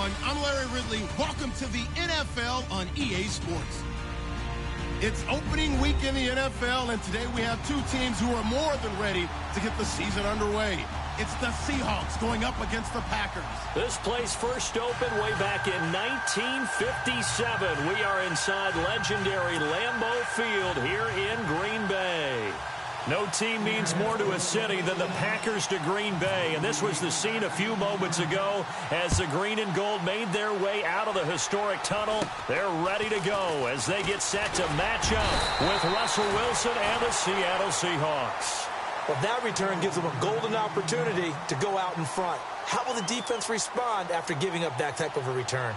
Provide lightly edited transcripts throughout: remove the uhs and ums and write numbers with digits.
everyone. I'm Larry Ridley. Welcome to the NFL on EA Sports. It's opening week in the NFL, and today we have two teams who are more than ready to get the season underway. It's the Seahawks going up against the Packers. This place first opened way back in 1957. We are inside legendary Lambeau Field here in Green Bay. No team means more to a city than the Packers to Green Bay, and this was the scene a few moments ago as the green and gold made their way out of the historic tunnel. They're ready to go as they get set to match up with Russell Wilson and the Seattle Seahawks. Well, that return gives them a golden opportunity to go out in front. How will the defense respond after giving up that type of a return?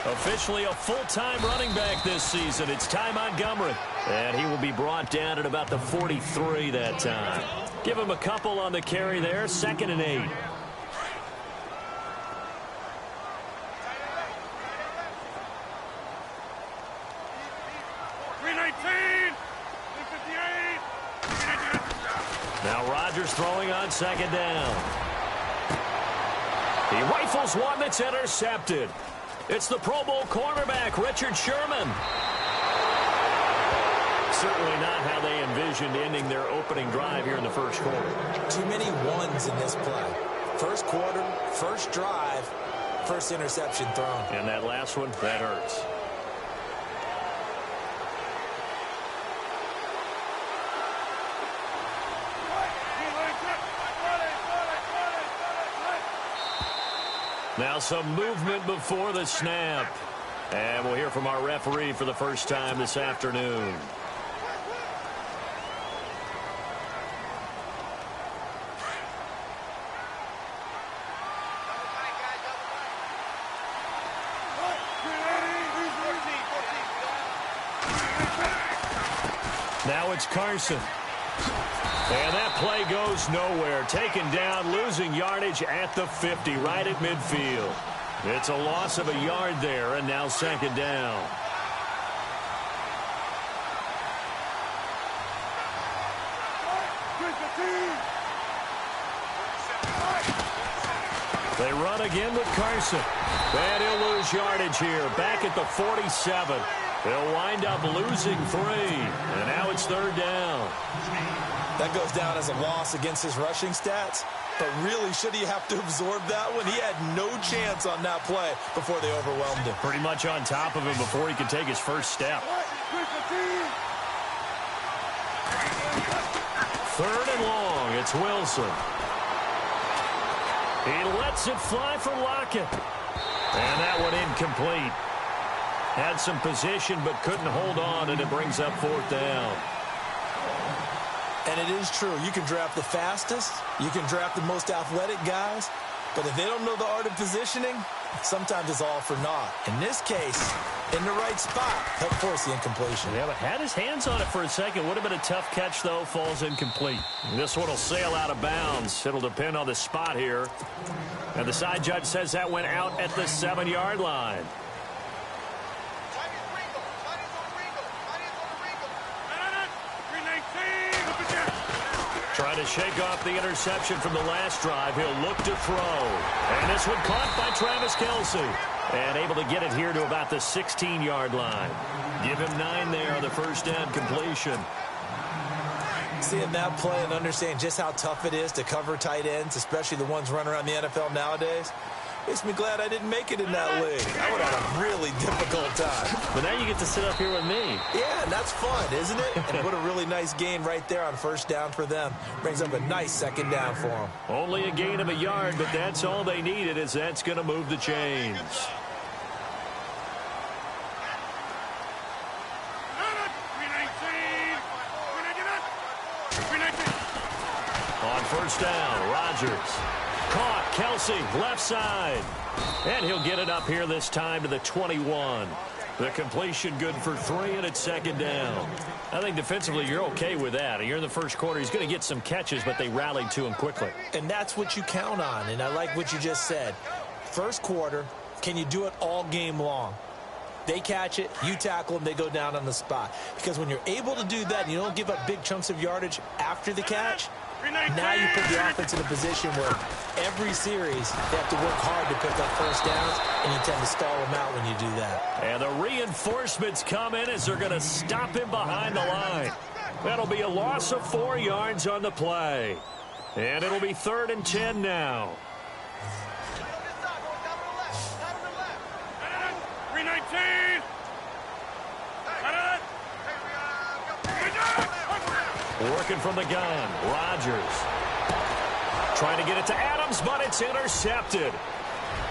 Officially a full-time running back this season. It's Ty Montgomery. And he will be brought down at about the 43 that time. Give him a couple on the carry there. 2nd and 8. Now Rodgers throwing on 2nd down. He rifles one that's intercepted. It's the Pro Bowl cornerback, Richard Sherman. Certainly not how they envisioned ending their opening drive here in the first quarter. Too many ones in this play. First quarter, first drive, first interception thrown. And that last one, that hurts. Now some movement before the snap. And we'll hear from our referee for the first time this afternoon. Now it's Carson. And that play goes nowhere. Taken down, losing yardage at the 50, right at midfield. It's a loss of a yard there, and now 2nd down. They run again with Carson. And he'll lose yardage here, back at the 47. They'll wind up losing 3. And now it's 3rd down. That goes down as a loss against his rushing stats. But really, should he have to absorb that one? He had no chance on that play before they overwhelmed him. Pretty much on top of him before he could take his first step. 3rd and long. It's Wilson. He lets it fly for Lockett. And that one incomplete. Had some position but couldn't hold on, and it brings up 4th down. And it is true. You can draft the fastest. You can draft the most athletic guys. But if they don't know the art of positioning, sometimes it's all for naught. In this case, in the right spot, helped force the incompletion. Yeah, but had his hands on it for a second. Would have been a tough catch, though. Falls incomplete. This one will sail out of bounds. It'll depend on the spot here. And the side judge says that went out at the 7-yard line. Trying to shake off the interception from the last drive. He'll look to throw. And this one caught by Travis Kelce. And able to get it here to about the 16-yard line. Give him 9 there on the first down completion. Seeing that play and understanding just how tough it is to cover tight ends, especially the ones running around the NFL nowadays, makes me glad I didn't make it in that league. I would have a really difficult time. But now you get to sit up here with me. Yeah, and that's fun, isn't it? And what a really nice gain right there on first down for them. Brings up a nice 2nd down for them. Only a gain of a yard, but that's all they needed, as that's going to move the chains. On first down, Rodgers. Caught, Kelce, left side. And he'll get it up here this time to the 21. The completion good for 3, and it's second down. I think defensively you're okay with that. You're in the first quarter. He's going to get some catches, but they rallied to him quickly. And that's what you count on, and I like what you just said. First quarter, can you do it all game long? They catch it, you tackle them, they go down on the spot. Because when you're able to do that and you don't give up big chunks of yardage after the catch, now you put the offense in a position where every series they have to work hard to pick up first downs, and you tend to stall them out when you do that. And the reinforcements come in as they're going to stop him behind the line. That'll be a loss of 4 yards on the play. And it'll be 3rd and 10 now. 319. Working from the gun, Rodgers. Trying to get it to Adams, but it's intercepted.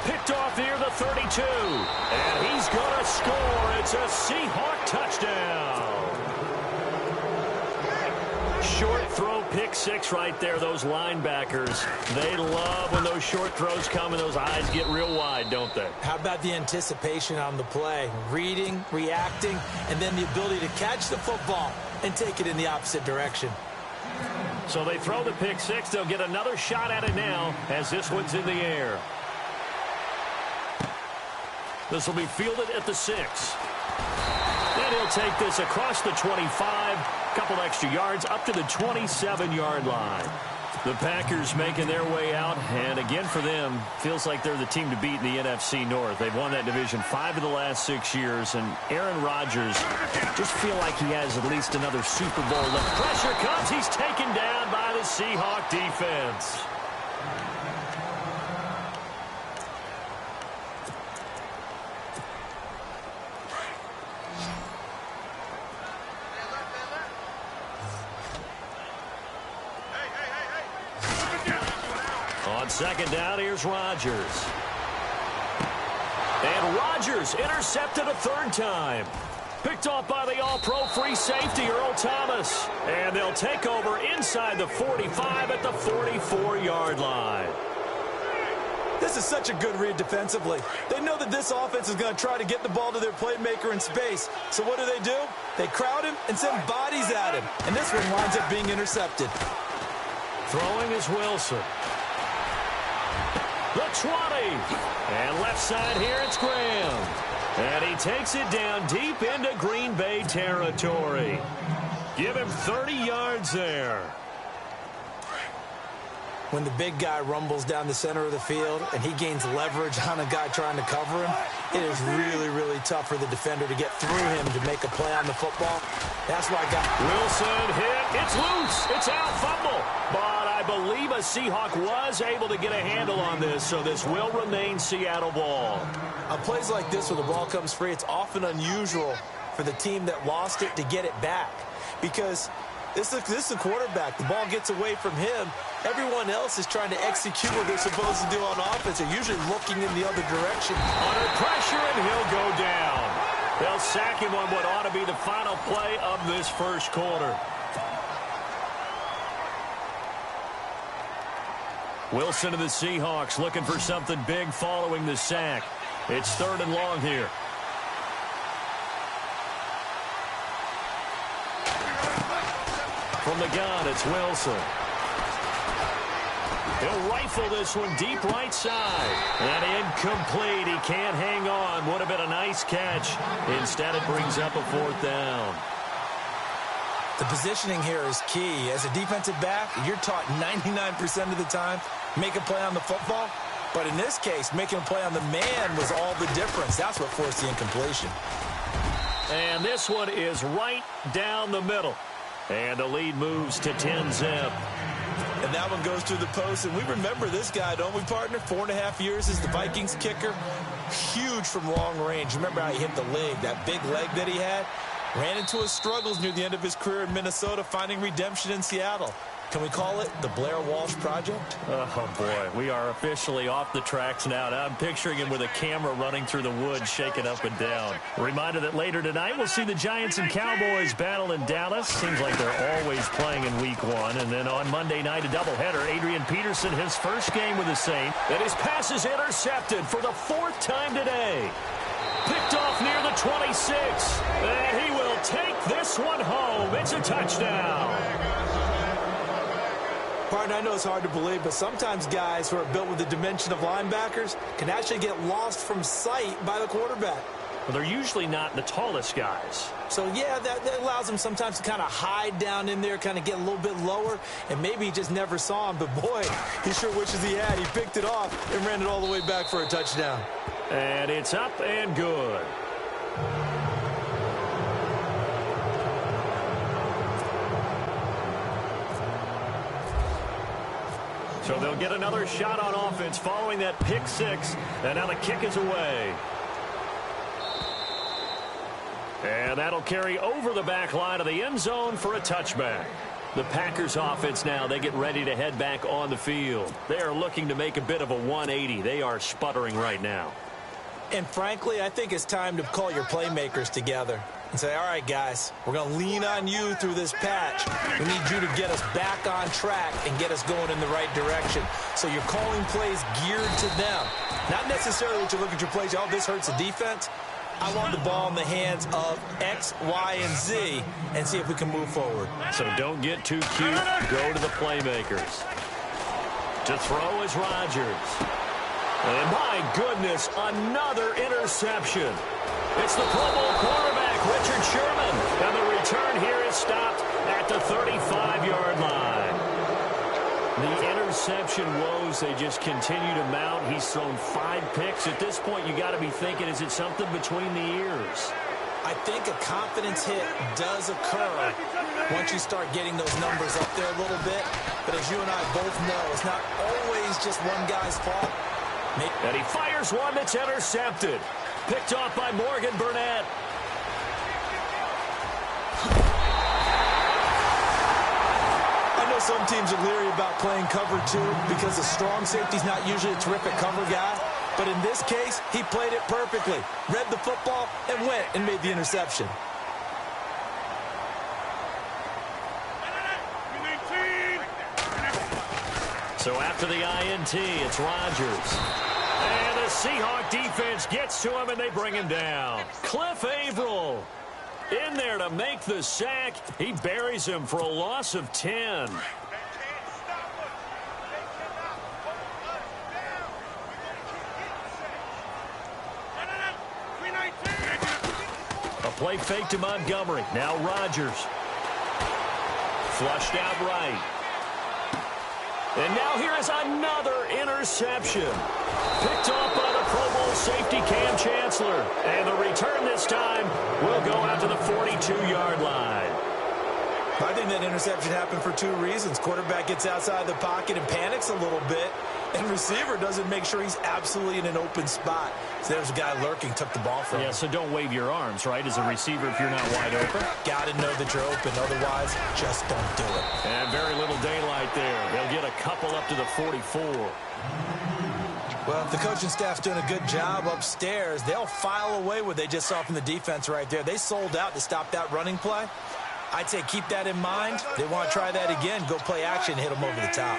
Picked off near the 32. And he's going to score. It's a Seahawk touchdown. Short throw, pick 6 right there. Those linebackers, they love when those short throws come and those eyes get real wide, don't they? How about the anticipation on the play? Reading, reacting, and then the ability to catch the football and take it in the opposite direction. So they throw the pick 6. They'll get another shot at it now as this one's in the air. This will be fielded at the 6. Then he'll take this across the 25, a couple extra yards up to the 27-yard line. The Packers making their way out, and again for them, feels like they're the team to beat in the NFC North. They've won that division 5 of the last 6 years, and Aaron Rodgers just feel like he has at least another Super Bowl left. Pressure comes, he's taken down by the Seahawk defense. On second down, here's Rodgers. And Rodgers intercepted a 3rd time. Picked off by the all-pro free safety, Earl Thomas. And they'll take over inside the 45 at the 44-yard line. This is such a good read defensively. They know that this offense is going to try to get the ball to their playmaker in space. So what do? They crowd him and send bodies at him. And this one winds up being intercepted. Throwing is Wilson. The 20. And left side here, it's Graham. And he takes it down deep into Green Bay territory. Give him 30 yards there. When the big guy rumbles down the center of the field and he gains leverage on a guy trying to cover him, it is really, really tough for the defender to get through him to make a play on the football. That's why Wilson hit. It's loose. It's out. Fumble. But I believe a Seahawk was able to get a handle on this, so this will remain Seattle ball. On plays like this where the ball comes free, it's often unusual for the team that lost it to get it back. Because this is a quarterback. The ball gets away from him. Everyone else is trying to execute what they're supposed to do on offense. They're usually looking in the other direction. Under pressure, and he'll go down. They'll sack him on what ought to be the final play of this first quarter. Wilson of the Seahawks looking for something big following the sack. It's 3rd and long here. From the gun, it's Wilson. He'll rifle this one deep right side. And incomplete. He can't hang on. Would have been a nice catch. Instead, it brings up a 4th down. The positioning here is key. As a defensive back, you're taught 99% of the time, make a play on the football. But in this case, making a play on the man was all the difference. That's what forced the incompletion. And this one is right down the middle. And the lead moves to 10-zip. And that one goes through the post. And we remember this guy, don't we, partner? 4.5 years as the Vikings kicker. Huge from long range. Remember how he hit the leg, that big leg that he had? Ran into his struggles near the end of his career in Minnesota, finding redemption in Seattle. Can we call it the Blair Walsh Project? Oh, boy. We are officially off the tracks now. I'm picturing him with a camera running through the woods, shaking up and down. A reminder that later tonight we'll see the Giants and Cowboys battle in Dallas. Seems like they're always playing in Week 1. And then on Monday night, a doubleheader. Adrian Peterson, his first game with the Saints. And his pass is intercepted for the 4th time today. Picked off near the the 26. And he will take this one home. It's a touchdown. Partner, I know it's hard to believe, but sometimes guys who are built with the dimension of linebackers can actually get lost from sight by the quarterback. Well, they're usually not the tallest guys. So, yeah, that allows him sometimes to kind of hide down in there, kind of get a little bit lower, and maybe he just never saw him. But, boy, he sure wishes he had. He picked it off and ran it all the way back for a touchdown. And it's up and good. So they'll get another shot on offense following that pick six. And now the kick is away. And that'll carry over the back line of the end zone for a touchback. The Packers offense now, they get ready to head back on the field. They are looking to make a bit of a 180. They are sputtering right now. And frankly, I think it's time to call your playmakers together and say, all right, guys, we're going to lean on you through this patch. We need you to get us back on track and get us going in the right direction. So you're calling plays geared to them. Not necessarily that you look at your plays, oh, this hurts the defense. I want the ball in the hands of X, Y, and Z and see if we can move forward. So don't get too cute. Go to the playmakers. To throw is Rodgers. And my goodness, another interception. It's the Pro Bowl quarterback, Richard Sherman. And the return here is stopped at the 35-yard line. The interception woes, they just continue to mount. He's thrown 5 picks. At this point, you got to be thinking, is it something between the ears? I think a confidence hit does occur once you start getting those numbers up there a little bit. But as you and I both know, it's not always just one guy's fault. And he fires one that's intercepted. Picked off by Morgan Burnett. I know some teams are leery about playing cover 2 because the strong safety's not usually a terrific cover guy. But in this case, he played it perfectly. Read the football and went and made the interception. So after the INT, it's Rodgers. And the Seahawk defense gets to him, and they bring him down. Cliff Averill in there to make the sack. He buries him for a loss of 10. A play fake to Montgomery. Now Rodgers. Flushed out right. And now here is another interception. Picked off by the Pro Bowl safety Cam Chancellor. And the return this time will go out to the 42-yard line. I think that interception happened for 2 reasons. Quarterback gets outside the pocket and panics a little bit. And receiver doesn't make sure he's absolutely in an open spot. So there's a guy lurking, took the ball from him. Yeah, so don't wave your arms, right, as a receiver if you're not wide open. Got to know that you're open. Otherwise, just don't do it. And very little daylight there. They'll get a couple up to the 44. Well, if the coaching staff's doing a good job upstairs, they'll file away what they just saw from the defense right there. They sold out to stop that running play. I'd say keep that in mind. They want to try that again. Go play action, hit them over the top.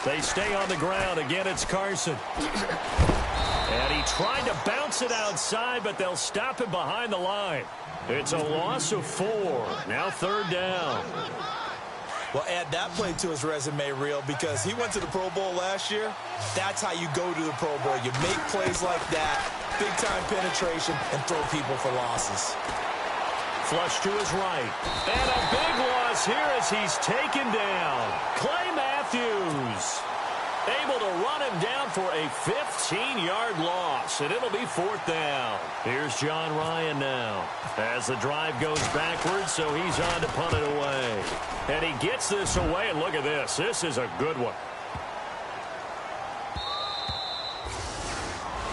They stay on the ground. Again, it's Carson. And he tried to bounce it outside, but they'll stop him behind the line. It's a loss of 4. Now 3rd down. Well, add that play to his resume reel because he went to the Pro Bowl last year. That's how you go to the Pro Bowl. You make plays like that, big-time penetration, and throw people for losses. Flush to his right. And a big loss here as he's taken down. Clay Matthews able to run him down for a 15-yard loss, and it'll be 4th down. Here's John Ryan now as the drive goes backwards, so he's on to punt it away. And he gets this away, and look at this. This is a good one.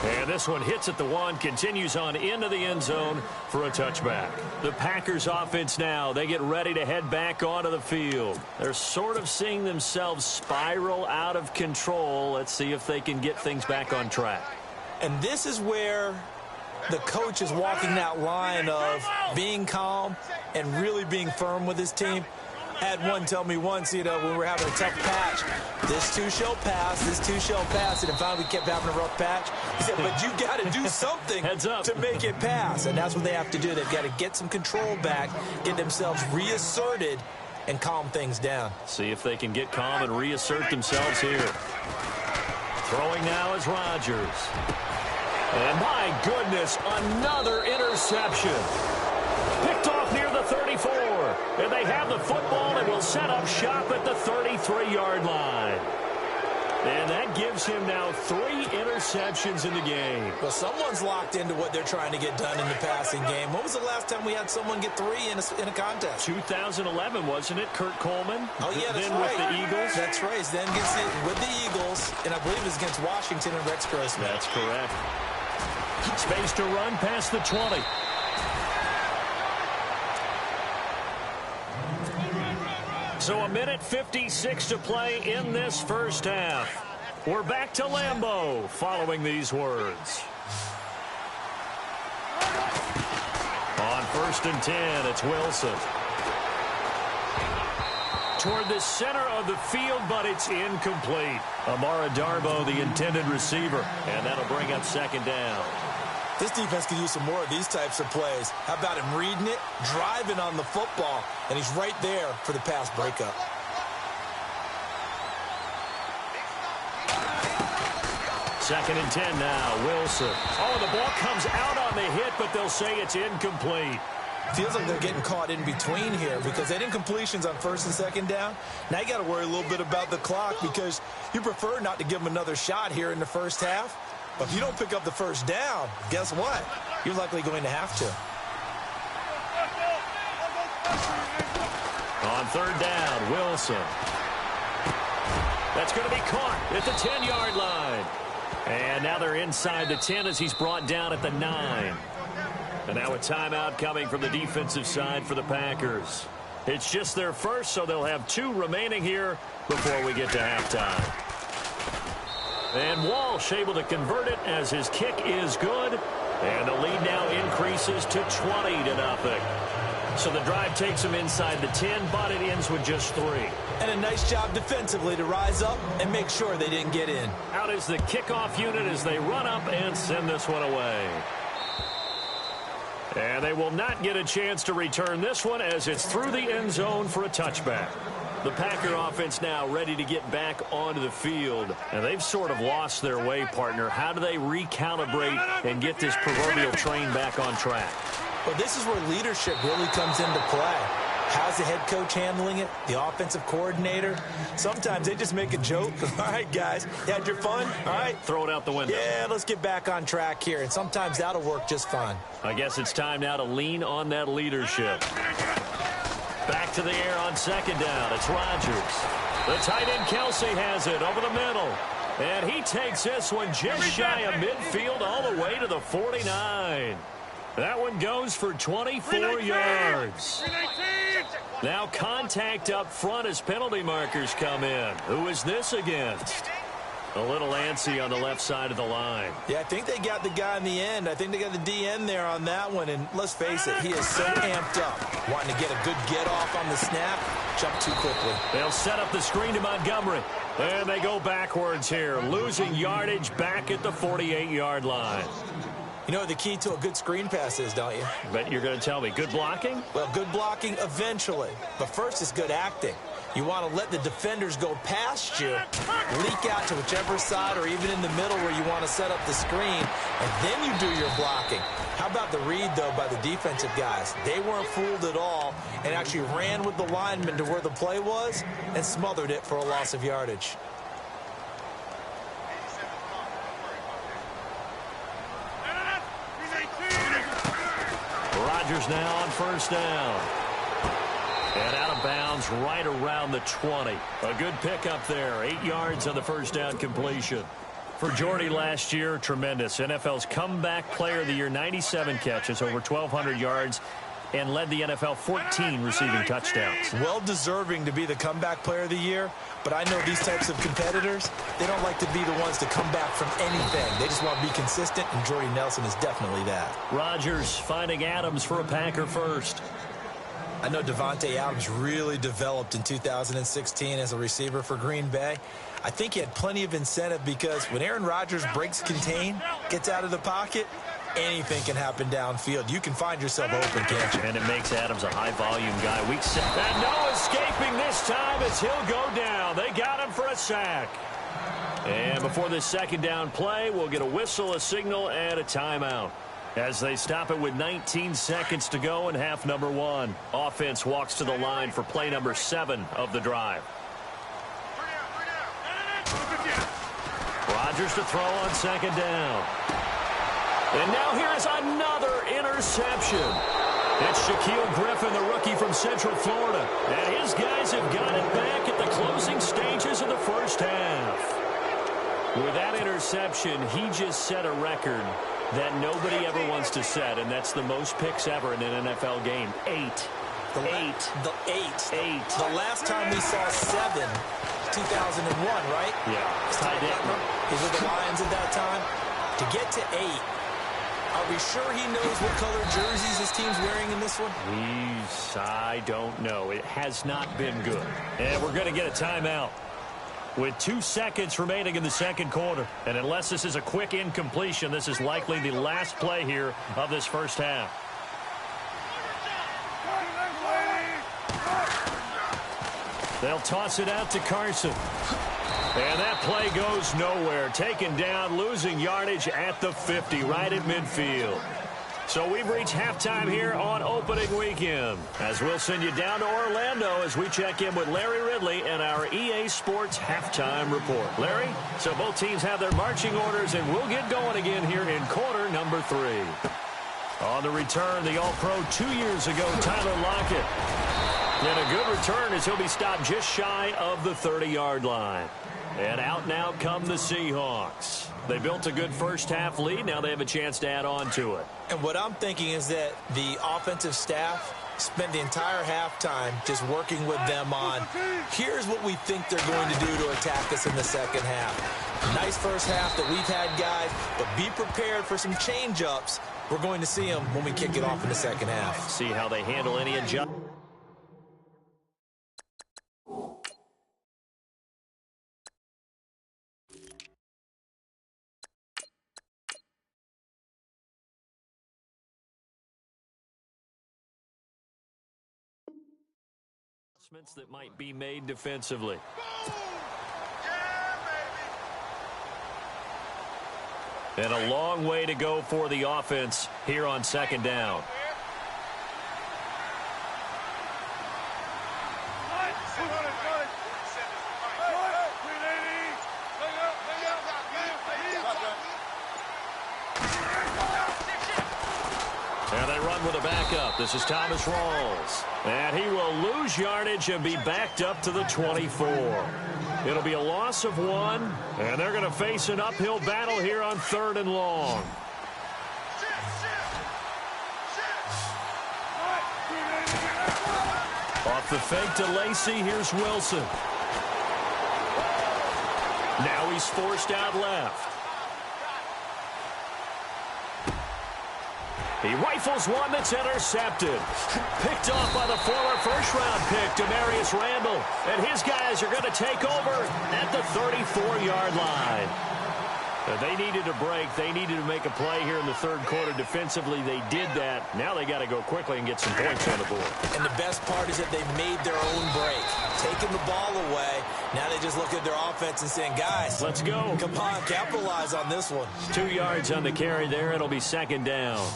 And this one hits at the 1, continues on into the end zone for a touchback. The Packers offense now, they get ready to head back onto the field. They're sort of seeing themselves spiral out of control. Let's see if they can get things back on track. And this is where the coach is walking that line of being calm and really being firm with his team. Had one tell me once, when we were having a tough patch, this too shall pass, this too shall pass, and finally we kept having a rough patch. He said, but you got to do something to make it pass, and that's what they have to do. They've got to get some control back, get themselves reasserted, and calm things down. See if they can get calm and reassert themselves here. Throwing now is Rodgers. And my goodness, another interception. Picked off near the 34. And they have the football and will set up shop at the 33-yard line. And that gives him now 3 interceptions in the game. Well, someone's locked into what they're trying to get done in the passing game. When was the last time we had someone get 3 in a contest? 2011, wasn't it? Kurt Coleman? Oh, yeah, that's then right. with the Eagles? That's right. Then gets it with the Eagles, and I believe it was against Washington and Rex Grossman. That's correct. Space to run past the 20. So a minute 56 to play in this first half. We're back to Lambeau following these words. On 1st and 10, it's Wilson. Toward the center of the field, but it's incomplete. Amara Darboh, the intended receiver, and that'll bring up 2nd down. This defense could use some more of these types of plays. How about him reading it, driving on the football, and he's right there for the pass breakup. Second and 10 now, Wilson. Oh, the ball comes out on the hit, but they'll say it's incomplete. Feels like they're getting caught in between here because they had incompletions on 1st and 2nd down. Now you got to worry a little bit about the clock because you prefer not to give them another shot here in the first half. But if you don't pick up the 1st down, guess what? You're likely going to have to. On 3rd down, Wilson. That's going to be caught at the 10-yard line. And now they're inside the 10 as he's brought down at the 9. And now a timeout coming from the defensive side for the Packers. It's just their first, so they'll have 2 remaining here before we get to halftime. And Walsh able to convert it as his kick is good. And the lead now increases to 20-0. So the drive takes them inside the 10, but it ends with just 3. And a nice job defensively to rise up and make sure they didn't get in. Out is the kickoff unit as they run up and send this one away. And they will not get a chance to return this one as it's through the end zone for a touchback. The Packer offense now ready to get back onto the field. And they've sort of lost their way, partner. How do they recalibrate and get this proverbial train back on track? Well, this is where leadership really comes into play. How's the head coach handling it? The offensive coordinator? Sometimes they just make a joke. All right, guys, you had your fun? All right. Throw it out the window. Yeah, let's get back on track here. And sometimes that'll work just fine. I guess it's time now to lean on that leadership. Back to the air on 2nd down. It's Rodgers. The tight end Kelsey has it over the middle. And he takes this one just shy of midfield all the way to the 49. That one goes for 24 yards. Now contact up front as penalty markers come in. Who is this against? A little antsy on the left side of the line. Yeah, I think they got the guy in the end. I think they got the DN there on that one. And let's face it, he is so amped up, wanting to get a good get off on the snap, jump too quickly. They'll set up the screen to Montgomery. And they go backwards here, losing yardage back at the 48-yard line. You know what the key to a good screen pass is, don't you? Bet you're going to tell me. Good blocking? Well, good blocking eventually. But first is good acting. You want to let the defenders go past you, leak out to whichever side or even in the middle where you want to set up the screen, and then you do your blocking. How about the read, though, by the defensive guys? They weren't fooled at all and actually ran with the lineman to where the play was and smothered it for a loss of yardage. Rodgers now on 1st down. And out of bounds right around the 20. A good pickup there. 8 yards on the 1st down completion. For Jordy last year, tremendous. NFL's comeback player of the year, 97 catches, over 1,200 yards, and led the NFL 14 receiving touchdowns. Well deserving to be the comeback player of the year, but I know these types of competitors, they don't like to be the ones to come back from anything. They just want to be consistent, and Jordy Nelson is definitely that. Rodgers finding Adams for a Packer first. I know Davante Adams really developed in 2016 as a receiver for Green Bay. I think he had plenty of incentive because when Aaron Rodgers breaks contain, gets out of the pocket, anything can happen downfield. You can find yourself open, can't you? And it makes Adams a high-volume guy. Week 7. And no escaping this time as he'll go down. They got him for a sack. And before this second down play, we'll get a whistle, a signal, and a timeout, as they stop it with 19 seconds to go in half number 1. Offense walks to the line for play number 7 of the drive. Rodgers to throw on second down. And now here's another interception. It's Shaquille Griffin, the rookie from Central Florida. And his guys have got it back at the closing stages of the first half. With that interception, he just set a record that nobody ever wants to set, and that's the most picks ever in an NFL game. 8. The last time we saw 7, 2001, right? Yeah. Ty Detmer. He was with the Lions at that time. To get to 8, are we sure he knows what color jerseys his team's wearing in this one? I don't know. It has not been good. And we're going to get a timeout with 2 seconds remaining in the second quarter. And unless this is a quick incompletion, this is likely the last play here of this first half. They'll toss it out to Carson. And that play goes nowhere. Taken down, losing yardage at the 50, right at midfield. So we've reached halftime here on opening weekend, as we'll send you down to Orlando as we check in with Larry Ridley and our EA Sports halftime report. Larry, so both teams have their marching orders, and we'll get going again here in quarter number 3. On the return, the All-Pro 2 years ago, Tyler Lockett. And a good return as he'll be stopped just shy of the 30-yard line. And out now come the Seahawks. They built a good first-half lead. Now they have a chance to add on to it. And what I'm thinking is that the offensive staff spent the entire halftime just working with them on, here's what we think they're going to do to attack us in the second half. Nice first half that we've had, guys, but be prepared for some change-ups. We're going to see them when we kick it off in the second half. See how they handle any adjustments. That might be made defensively. And a long way to go for the offense here on second down. And they run with a backup. This is Thomas Rawls. And he will lose yardage and be backed up to the 24. It'll be a loss of 1, and they're going to face an uphill battle here on 3rd and long. Off the fake to Lacy, here's Wilson. Now he's forced out left. He rifles one that's intercepted. Picked off by the former first-round pick, Demarius Randall. And his guys are going to take over at the 34-yard line. They needed a break. They needed to make a play here in the third quarter. Defensively, they did that. Now they got to go quickly and get some points on the board. And the best part is that they made their own break. Taking the ball away. Now they just look at their offense and saying, guys, let's go. Come on, capitalize on this one. 2 yards on the carry there. It'll be second down.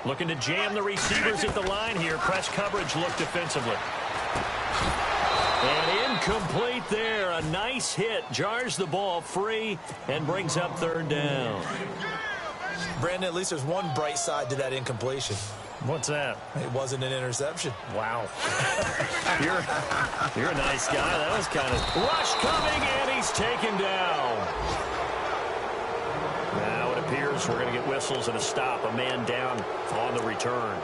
Looking to jam the receivers at the line here. Press coverage look defensively. And incomplete there. A nice hit. Jars the ball free and brings up third down. Brandon, at least there's one bright side to that incompletion. What's that? It wasn't an interception. Wow. You're a nice guy. That was kind of... Rush coming, and he's taken down. Now it appears we're going to get whistles and a stop. A man down on the return.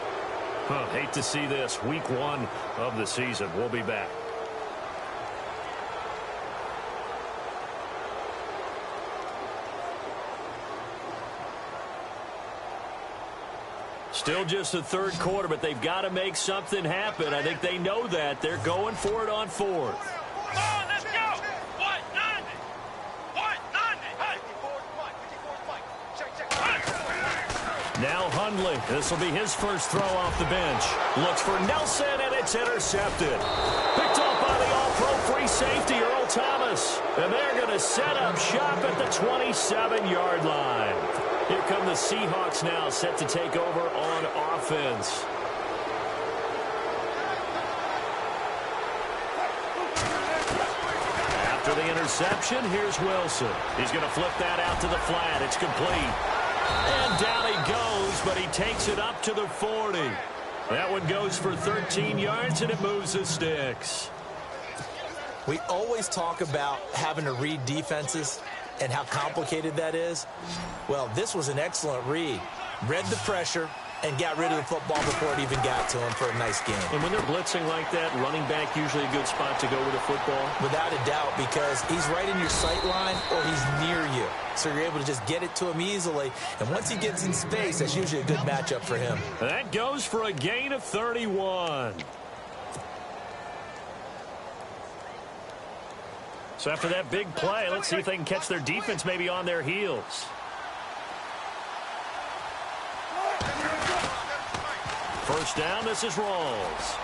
Hate to see this. Week 1 of the season. We'll be back. Still just the third quarter, but they've got to make something happen. I think they know that. They're going for it on fourth. Come on, let's go. What? 90. What? 90. Hey. Now Hundley. This will be his first throw off the bench. Looks for Nelson, and it's intercepted. Picked off by the all-pro free safety, Earl Thomas. And they're going to set up shop at the 27-yard line. Here come the Seahawks now, set to take over on offense. After the interception, here's Wilson. He's going to flip that out to the flat. It's complete. And down he goes, but he takes it up to the 40. That one goes for 13 yards, and it moves the sticks. We always talk about having to read defenses and how complicated that is. Well, this was an excellent read. Read the pressure and got rid of the football before it even got to him for a nice game. And when they're blitzing like that, running back usually a good spot to go with the football? Without a doubt, because he's right in your sight line or he's near you. So you're able to just get it to him easily. And once he gets in space, that's usually a good matchup for him. That goes for a gain of 31. So after that big play, let's see if they can catch their defense maybe on their heels. First down, this is Rawls.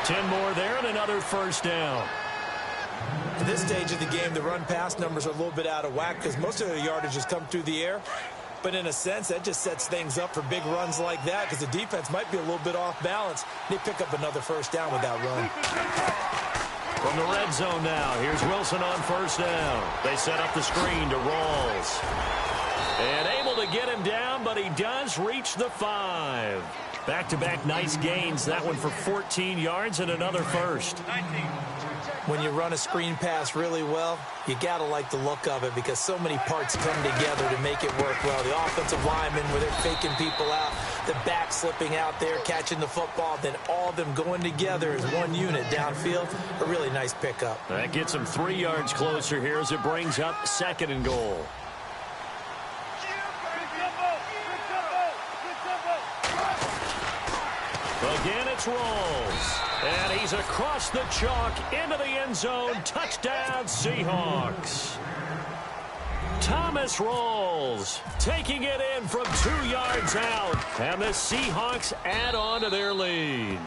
10 more there and another first down. At this stage of the game, the run-pass numbers are a little bit out of whack because most of the yardage has come through the air. But in a sense, that just sets things up for big runs like that because the defense might be a little bit off balance. They pick up another first down with that run. From the red zone now, here's Wilson on first down. They set up the screen to Rawls. And able to get him down, but he does reach the 5. Back-to-back nice gains. That one for 14 yards and another first. When you run a screen pass really well, you got to like the look of it because so many parts come together to make it work well. The offensive linemen where they're faking people out, the back slipping out there, catching the football, then all of them going together as one unit downfield. A really nice pickup. That gets them 3 yards closer here as it brings up second and goal. Again, it's Rawls. And he's across the chalk into the end zone. Touchdown, Seahawks. Thomas Rawls taking it in from 2 yards out. And the Seahawks add on to their lead.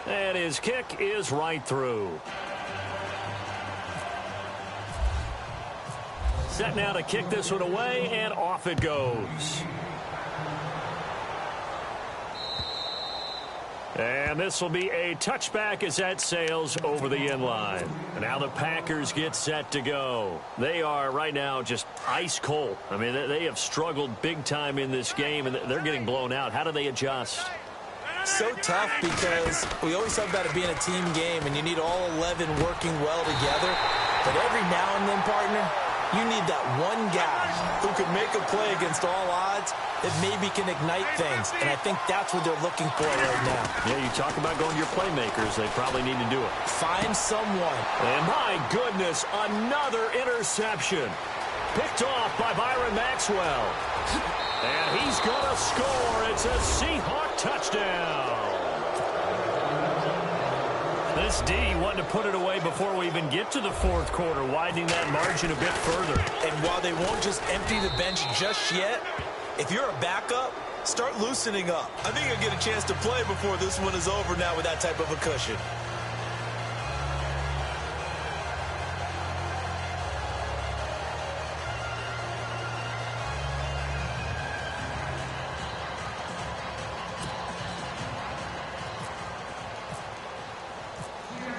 And his kick is right through. Set now to kick this one away, and off it goes. And this will be a touchback as that sails over the end line. And now the Packers get set to go. They are right now just ice cold. I mean, they have struggled big time in this game, and they're getting blown out. How do they adjust? So tough because we always talk about it being a team game, and you need all 11 working well together. But every now and then, partner, you need that one guy who can make a play against all odds that maybe can ignite things. And I think that's what they're looking for right now. Yeah, you talk about going to your playmakers. They probably need to do it. Find someone. And my goodness, another interception. Picked off by Byron Maxwell. And he's going to score. It's a Seahawk touchdown. This D wanted to put it away before we even get to the fourth quarter, widening that margin a bit further. And while they won't just empty the bench just yet, if you're a backup, start loosening up. I think you'll get a chance to play before this one is over now with that type of a cushion.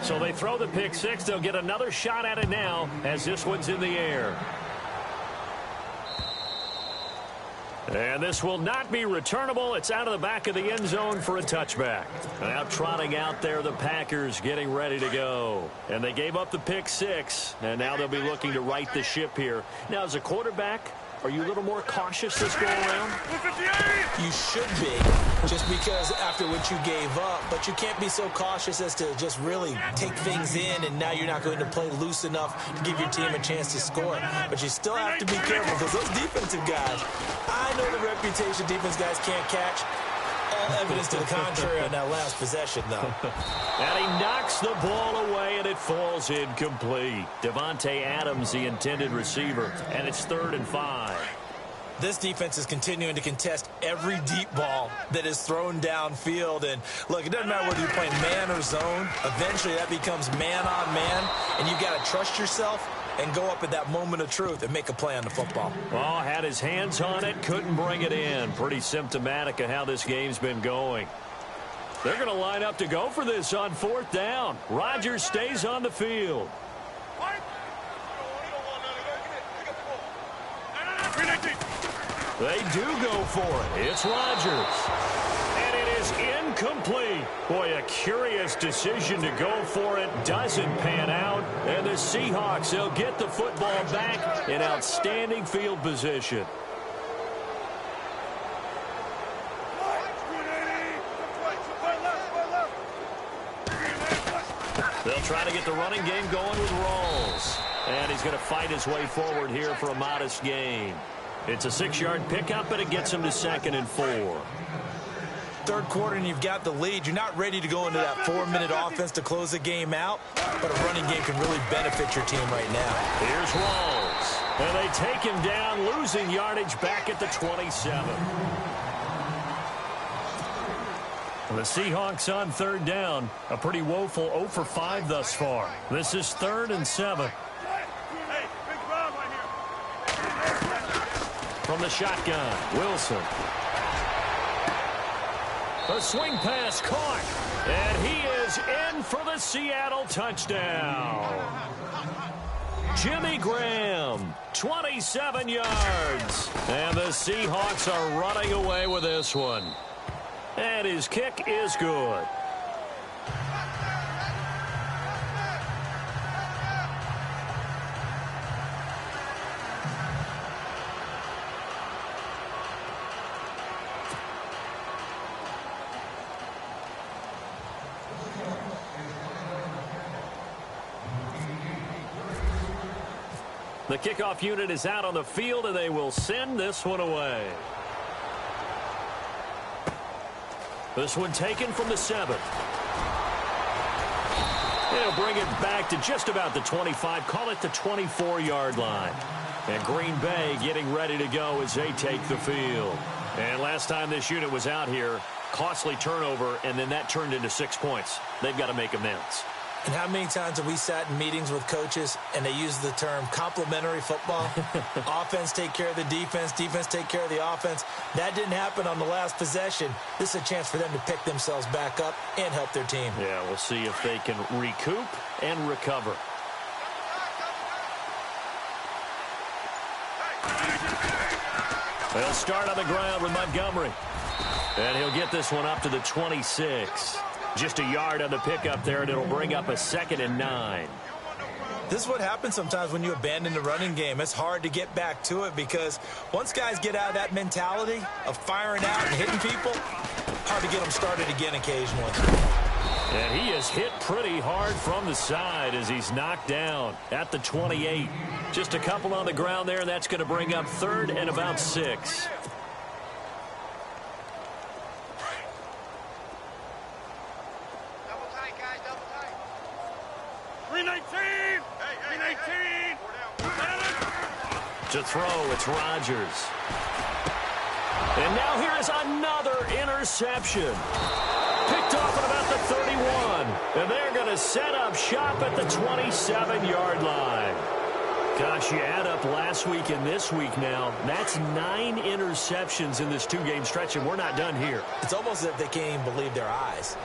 So they throw the pick six. They'll get another shot at it now as this one's in the air. And this will not be returnable. It's out of the back of the end zone for a touchback. Now trotting out there, the Packers getting ready to go. And they gave up the pick six, and now they'll be looking to right the ship here. Now, as a quarterback, Are you a little more cautious this go around? You should be, just because after what you gave up, but you can't be so cautious as to just really take things in, and now you're not going to play loose enough to give your team a chance to score. But you still have to be careful, because those defensive guys, I know the reputation defense guys can't catch. All evidence to the contrary on that last possession, though. And he knocks the ball away, and it falls incomplete. Devontae Adams, the intended receiver, and it's 3rd and 5. This defense is continuing to contest every deep ball that is thrown downfield. And, look, it doesn't matter whether you're playing man or zone. Eventually, that becomes man-on-man, and you've got to trust yourself and go up at that moment of truth and make a play on the football. Oh, had his hands on it, couldn't bring it in. Pretty symptomatic of how this game's been going. They're going to line up to go for this on 4th down. Rodgers stays on the field. They do go for it. It's Rodgers. And it is incomplete. Boy, a curious decision to go for it. Doesn't pan out. And the Seahawks, they'll get the football back in outstanding field position. They'll try to get the running game going with Rawls. And he's going to fight his way forward here for a modest gain. It's a 6-yard pickup, but it gets him to 2nd and 4. 3rd quarter, and you've got the lead. You're not ready to go into that 4-minute offense to close the game out, but a running game can really benefit your team right now. Here's Rawls. And they take him down, losing yardage back at the 27. The Seahawks on 3rd down. A pretty woeful 0 for 5 thus far. This is 3rd and 7. From the shotgun, Wilson. A swing pass caught. And he is in for the Seattle touchdown. Jimmy Graham, 27 yards. And the Seahawks are running away with this one. And his kick is good. The kickoff unit is out on the field, and they will send this one away. This one taken from the 7. They'll bring it back to just about the 25, call it the 24-yard line. And Green Bay getting ready to go as they take the field. And last time this unit was out here, costly turnover, and then that turned into 6 points. They've got to make amends. And how many times have we sat in meetings with coaches and they use the term complementary football? Offense take care of the defense, defense take care of the offense. That didn't happen on the last possession. This is a chance for them to pick themselves back up and help their team. Yeah, we'll see if they can recoup and recover. They'll start on the ground with Montgomery. And he'll get this one up to the 26. Just a yard on the pickup there, and it'll bring up a 2nd and 9. This is what happens sometimes when you abandon the running game. It's hard to get back to it because once guys get out of that mentality of firing out and hitting people, hard to get them started again occasionally. And he is hit pretty hard from the side as he's knocked down at the 28. Just a couple on the ground there, and that's going to bring up 3rd and about 6. To throw, it's Rodgers. And now here is another interception. Picked off at about the 31. And they're going to set up shop at the 27-yard line. Gosh, you add up last week and this week now. That's 9 interceptions in this 2-game stretch, and we're not done here. It's almost as if they can't even believe their eyes.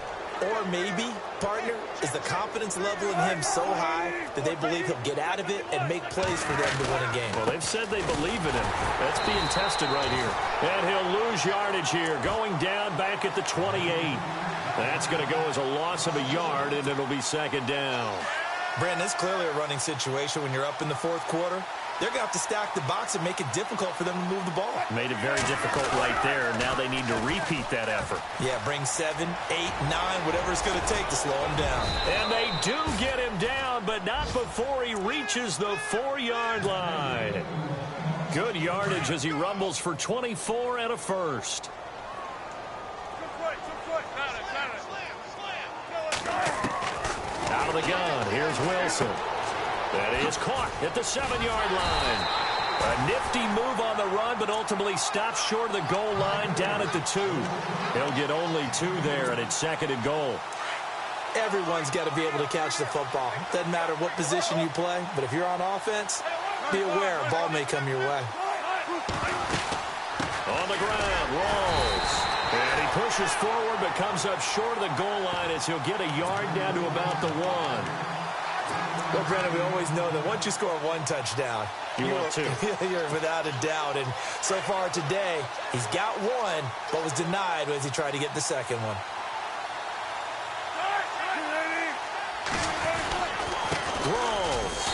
Or maybe, partner, is the confidence level in him so high that they believe he'll get out of it and make plays for them to win a game. Well, they've said they believe in him. That's being tested right here. And he'll lose yardage here, going down back at the 28. That's going to go as a loss of a yard, and it'll be 2nd down. Brandon, it's clearly a running situation when you're up in the 4th quarter. they're going to have to stack the box and make it difficult for them to move the ball. Made it very difficult right there. Now they need to repeat that effort. Yeah, bring 7, 8, 9, whatever it's going to take to slow him down. And they do get him down, but not before he reaches the 4-yard line. Good yardage as he rumbles for 24 and a first. Out of the gun, here's Wilson. That is caught at the 7-yard line. A nifty move on the run, but ultimately stops short of the goal line down at the 2. He'll get only 2 there, and it's 2nd and goal. Everyone's got to be able to catch the football. Doesn't matter what position you play, but if you're on offense, be aware a ball may come your way. On the ground, rolls. And he pushes forward, but comes up short of the goal line as he'll get a yard down to about the 1. Well, Brandon, we always know that once you score 1 touchdown, you're without a doubt. And so far today, he's got 1, but was denied as he tried to get the second one. Rolls.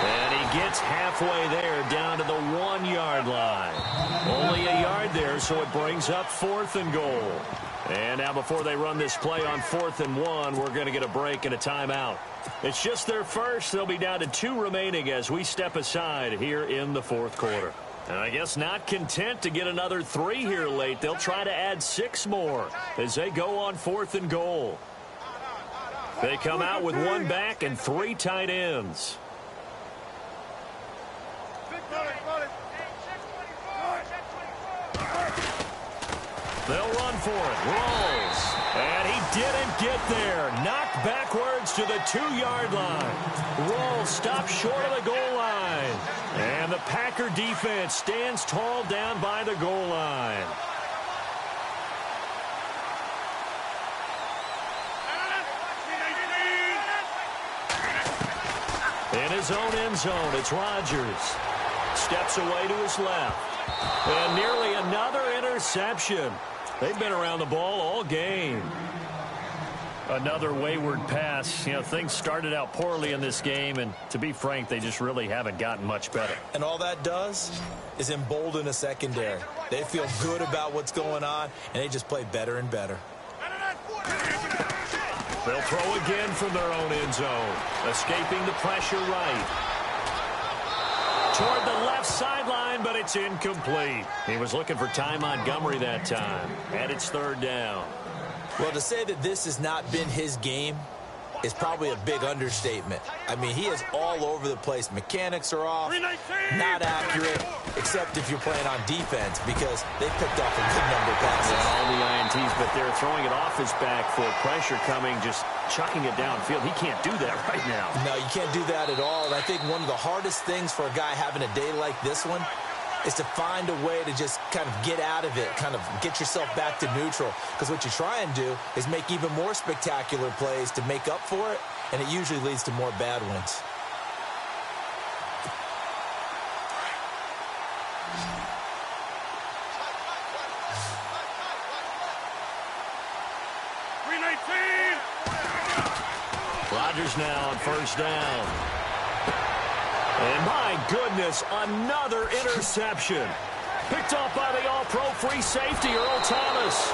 And he gets halfway there down to the 1-yard line. Only a yard there, so it brings up 4th and goal. And now before they run this play on 4th and 1, we're going to get a break and a timeout. It's just their first. They'll be down to 2 remaining as we step aside here in the 4th quarter. And I guess not content to get another 3 here late. They'll try to add 6 more as they go on 4th and goal. They come out with 1 back and 3 tight ends. They'll run for it. Rolls. And he didn't get there. Knocked backwards to the 2-yard line. Rolls stopped short of the goal line. And the Packer defense stands tall down by the goal line. In his own end zone, it's Rodgers. Steps away to his left. And nearly another interception. They've been around the ball all game. Another wayward pass. You know, things started out poorly in this game, and to be frank, they just really haven't gotten much better. And all that does is embolden a secondary. They feel good about what's going on, and they just play better and better. They'll throw again from their own end zone. Escaping the pressure right. Toward the left sideline, but it's incomplete. He was looking for Ty Montgomery that time. And it's 3rd down. Well, to say that this has not been his game is probably a big understatement. I mean, he is all over the place. Mechanics are off, not accurate, except if you're playing on defense, because they picked off a good number of passes. Yeah, all the INTs, but they're throwing it off his back for pressure coming, just chucking it downfield. He can't do that right now. No, you can't do that at all. And I think one of the hardest things for a guy having a day like this one is to find a way to just kind of get out of it, kind of get yourself back to neutral. Because what you try and do is make even more spectacular plays to make up for it, and it usually leads to more bad ones. Rodgers now on 1st down. And my goodness, another interception. Picked off by the all-pro free safety, Earl Thomas.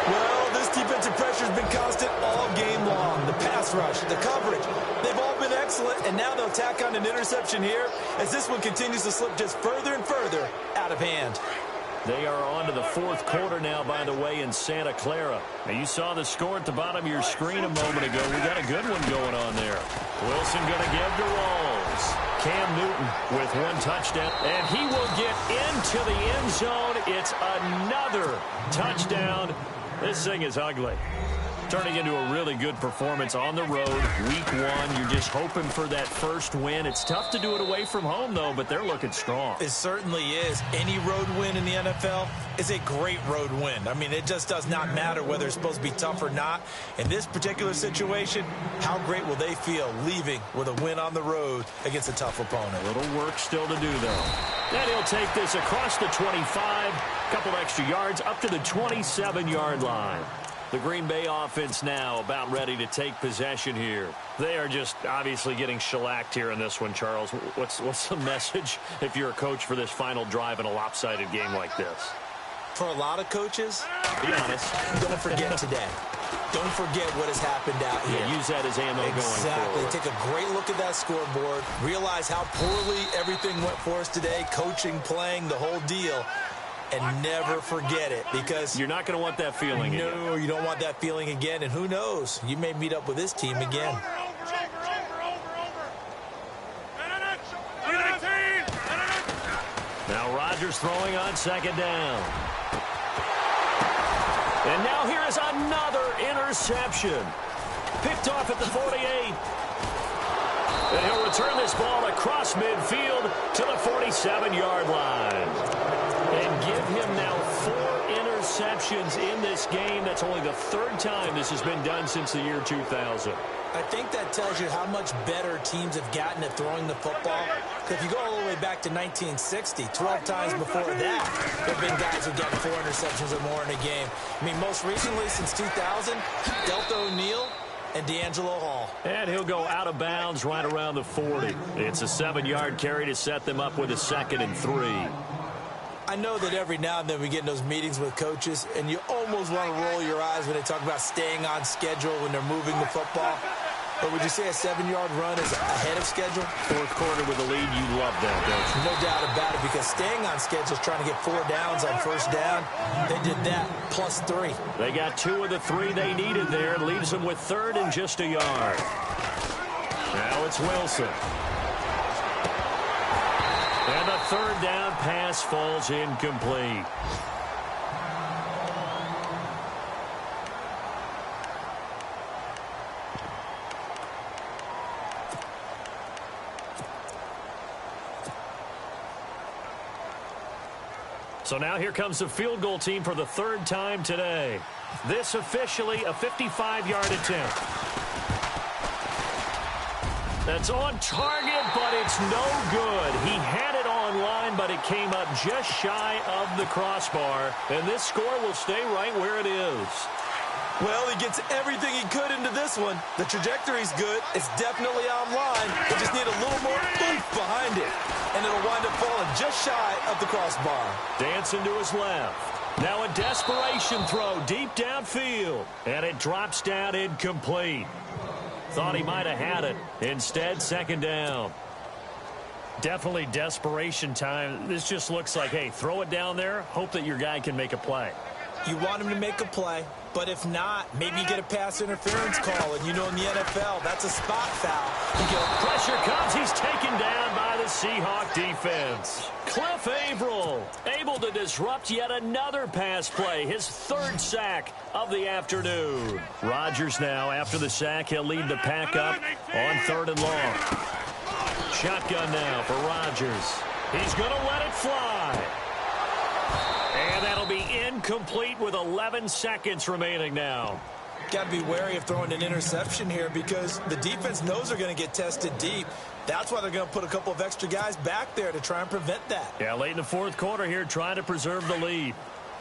Well, this defensive pressure has been constant all game long. The pass rush, the coverage, they've all been excellent, and now they'll tack on an interception here as this one continues to slip just further and further out of hand. They are on to the 4th quarter now, by the way, in Santa Clara. Now, you saw the score at the bottom of your screen a moment ago. We got a good one going on there. Wilson going to give to Rawls. Cam Newton with 1 touchdown, and he will get into the end zone. It's another touchdown. This thing is ugly. Turning into a really good performance on the road. Week 1, you're just hoping for that first win. It's tough to do it away from home, though, but they're looking strong. It certainly is. Any road win in the NFL is a great road win. I mean, it just does not matter whether it's supposed to be tough or not. In this particular situation, how great will they feel leaving with a win on the road against a tough opponent? A little work still to do, though. And he'll take this across the 25, couple extra yards, up to the 27-yard line. The Green Bay offense now about ready to take possession here. They are just obviously getting shellacked here in this one, Charles. What's the message if you're a coach for this final drive in a lopsided game like this? For a lot of coaches, be honest, don't forget today. Don't forget what has happened out here. Yeah, use that as ammo going forward. Exactly. Take a great look at that scoreboard. Realize how poorly everything went for us today. Coaching, playing, the whole deal. And never forget it, because you're not going to want that feeling again. No, you don't want that feeling again. And who knows? You may meet up with this team again. Now Rodgers throwing on second down. And now here is another interception. Picked off at the 48. And he'll return this ball across midfield to the 47-yard line. And give him now 4 interceptions in this game. That's only the 3rd time this has been done since the year 2000. I think that tells you how much better teams have gotten at throwing the football. Because if you go all the way back to 1960, 12 times before that, there have been guys who've gotten 4 interceptions or more in a game. I mean, most recently, since 2000, Delta O'Neal and D'Angelo Hall. And he'll go out of bounds right around the 40. It's a 7-yard carry to set them up with a 2nd and 3. I know that every now and then we get in those meetings with coaches, and you almost want to roll your eyes when they talk about staying on schedule when they're moving the football. But would you say a 7-yard run is ahead of schedule? 4th quarter with a lead, you love that, don't you? No doubt about it, because staying on schedule is trying to get 4 downs on first down. They did that, plus 3. They got 2 of the 3 they needed there. Leaves them with 3rd and just a yard. Now it's Wilson. And the 3rd down pass falls incomplete. So now here comes the field goal team for the 3rd time today. This officially a 55-yard attempt. That's on target, but it's no good. He had it on line, but it came up just shy of the crossbar. And this score will stay right where it is. Well, he gets everything he could into this one. The trajectory's good. It's definitely online. They just need a little more oomph behind it. And it'll wind up falling just shy of the crossbar. Dancing to his left. Now a desperation throw deep downfield. And it drops down incomplete. Thought he might have had it. Instead, 2nd down. Definitely desperation time. This just looks like, hey, throw it down there. Hope that your guy can make a play. You want him to make a play, but if not, maybe you get a pass interference call. And you know in the NFL, that's a spot foul. You get pressure comes. He's taken down by the Seahawk defense. Cliff Averill able to disrupt yet another pass play. His 3rd sack of the afternoon. Rodgers now, after the sack, he'll lead the pack up on 3rd and long. Shotgun now for Rodgers. He's going to let it fly. And that'll be incomplete with 11 seconds remaining now. Got to be wary of throwing an interception here, because the defense knows they're going to get tested deep. That's why they're going to put a couple of extra guys back there to try and prevent that. Yeah, late in the 4th quarter here, trying to preserve the lead.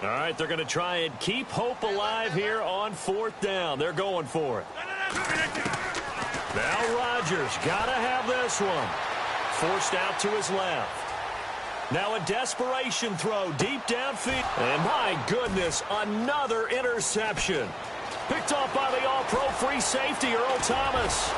All right, they're going to try and keep hope alive here on 4th down. They're going for it. Now Rodgers got to have this one. Forced out to his left. Now a desperation throw deep downfield. And my goodness, another interception. Picked off by the all-pro free safety, Earl Thomas.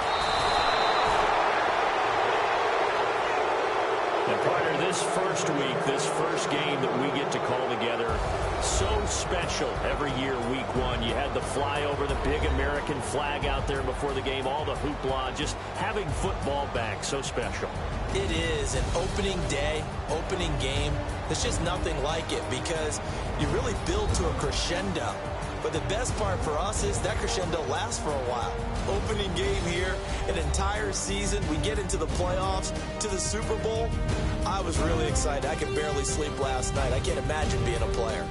And partner, this first week, this first game that we get to call together, so special every year, week 1. You had the flyover, the big American flag out there before the game, all the hoopla, just having football back, so special. It is an opening day, opening game. There's just nothing like it, because you really build to a crescendo. But the best part for us is that crescendo lasts for a while. Opening game here, an entire season. We get into the playoffs, to the Super Bowl. I was really excited. I could barely sleep last night. I can't imagine being a player.